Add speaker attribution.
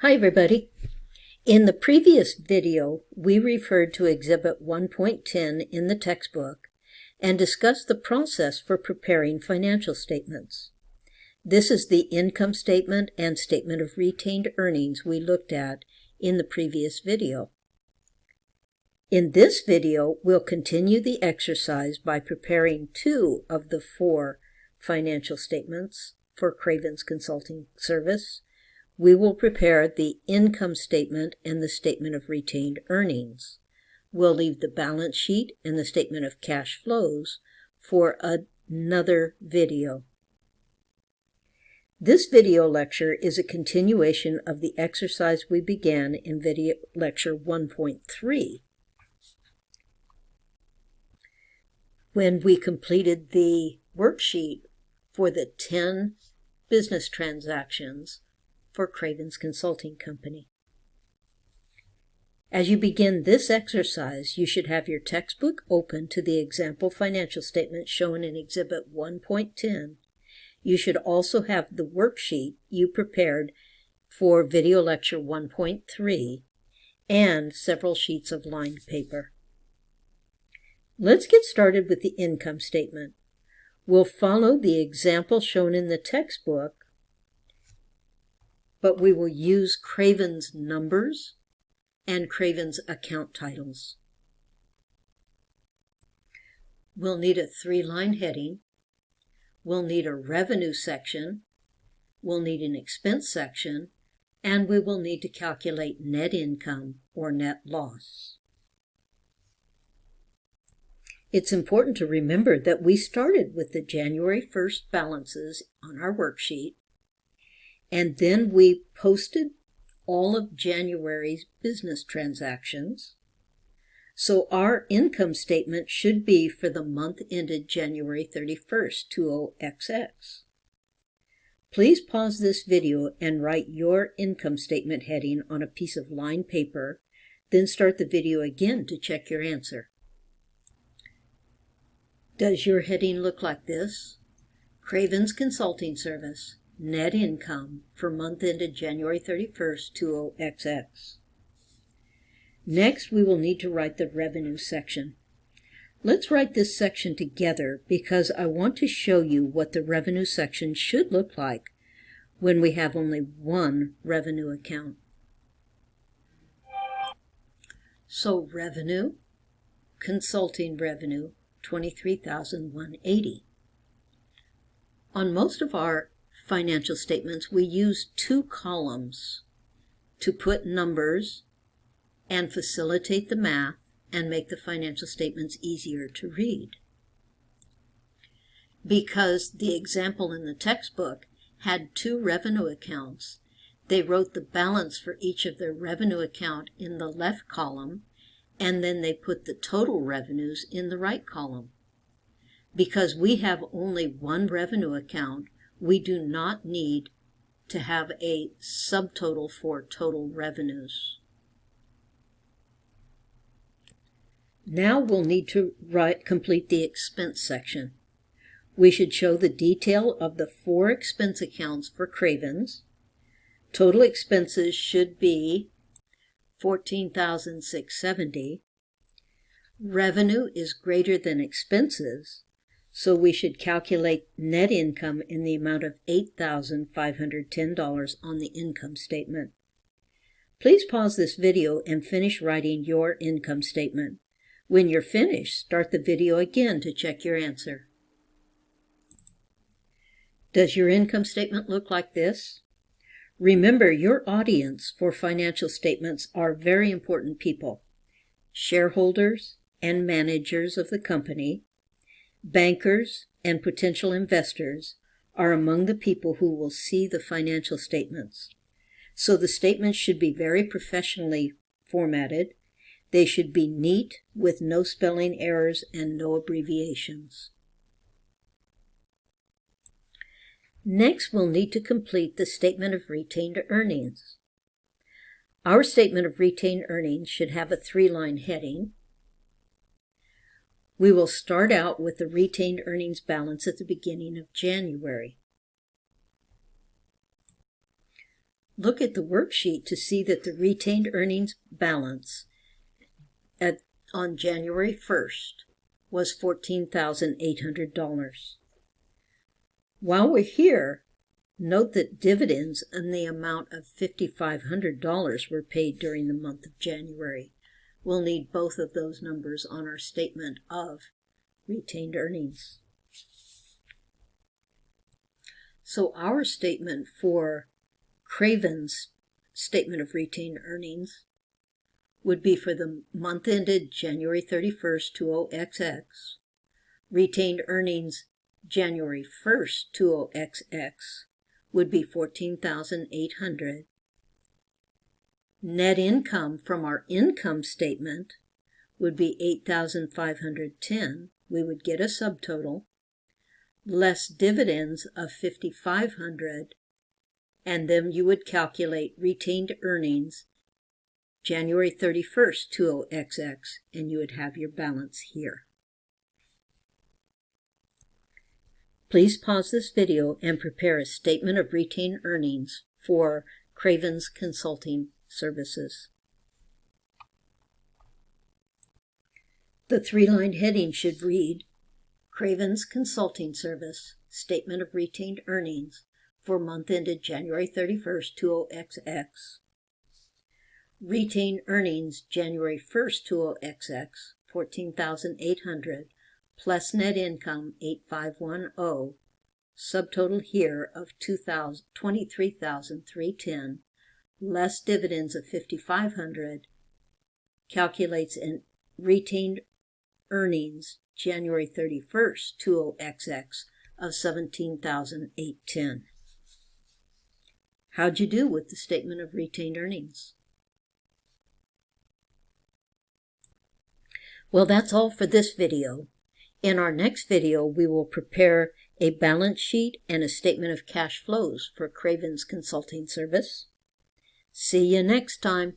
Speaker 1: Hi everybody. In the previous video, we referred to Exhibit 1.10 in the textbook and discussed the process for preparing financial statements. This is the income statement and statement of retained earnings we looked at in the previous video. In this video, we'll continue the exercise by preparing 2 of the 4 financial statements for Craven's Consulting Service. We will prepare the income statement and the statement of retained earnings. We'll leave the balance sheet and the statement of cash flows for another video. This video lecture is a continuation of the exercise we began in video lecture 1.3. when we completed the worksheet for the 10 business transactions for Craven's Consulting Company. As you begin this exercise, you should have your textbook open to the example financial statement shown in Exhibit 1.10. You should also have the worksheet you prepared for video lecture 1.3 and several sheets of lined paper. Let's get started with the income statement. We'll follow the example shown in the textbook, but we will use Craven's numbers and Craven's account titles. We'll need a 3-line heading. We'll need a revenue section. We'll need an expense section, and we will need to calculate net income or net loss. It's important to remember that we started with the January 1st balances on our worksheet, and then we posted all of January's business transactions. So our income statement should be for the month ended January 31st, 20XX. Please pause this video and write your income statement heading on a piece of lined paper, then start the video again to check your answer. Does your heading look like this? Craven's Consulting Service, net income for month ended January 31st, 20XX. Next, we will need to write the revenue section. Let's write this section together because I want to show you what the revenue section should look like when we have only one revenue account. So revenue, consulting revenue, $23,180. On most of our financial statements, we use 2 columns to put numbers and facilitate the math and make the financial statements easier to read. Because the example in the textbook had 2 revenue accounts, they wrote the balance for each of their revenue account in the left column, and then they put the total revenues in the right column. Because we have only one revenue account, we do not need to have a subtotal for total revenues. Now we'll need to complete the expense section. We should show the detail of the 4 expense accounts for Craven's. Total expenses should be $14,670. Revenue is greater than expenses, so we should calculate net income in the amount of $8,510 on the income statement. Please pause this video and finish writing your income statement. When you're finished, start the video again to check your answer. Does your income statement look like this? Remember, your audience for financial statements are very important people. Shareholders and managers of the company, bankers and potential investors are among the people who will see the financial statements. So the statements should be very professionally formatted. They should be neat with no spelling errors and no abbreviations. Next, we'll need to complete the statement of retained earnings. Our statement of retained earnings should have a 3-line heading. We will start out with the retained earnings balance at the beginning of January. Look at the worksheet to see that the retained earnings balance on January 1st was $14,800. While we're here, note that dividends in the amount of $5,500 were paid during the month of January. We'll need both of those numbers on our statement of retained earnings. So our statement for Craven's statement of retained earnings would be for the month ended January 31st, 20XX. Retained earnings January 1st, 20XX would be $14,800. Net income from our income statement would be $8,510. We would get a subtotal, less dividends of $5,500, and then you would calculate retained earnings January 31st, 20XX, and you would have your balance here. Please pause this video and prepare a statement of retained earnings for Craven's Consulting Services. The three-line heading should read, Craven's Consulting Service, Statement of Retained Earnings for month ended January 31st, 20XX. Retained earnings January 1st, 20XX, $14,800, plus net income $8,510, subtotal here of $23,310, less dividends of $5,500, calculates in retained earnings January 31st, 20XX of $17,810. How'd you do with the statement of retained earnings? Well, that's all for this video. In our next video, we will prepare a balance sheet and a statement of cash flows for Craven's Consulting Service. See you next time.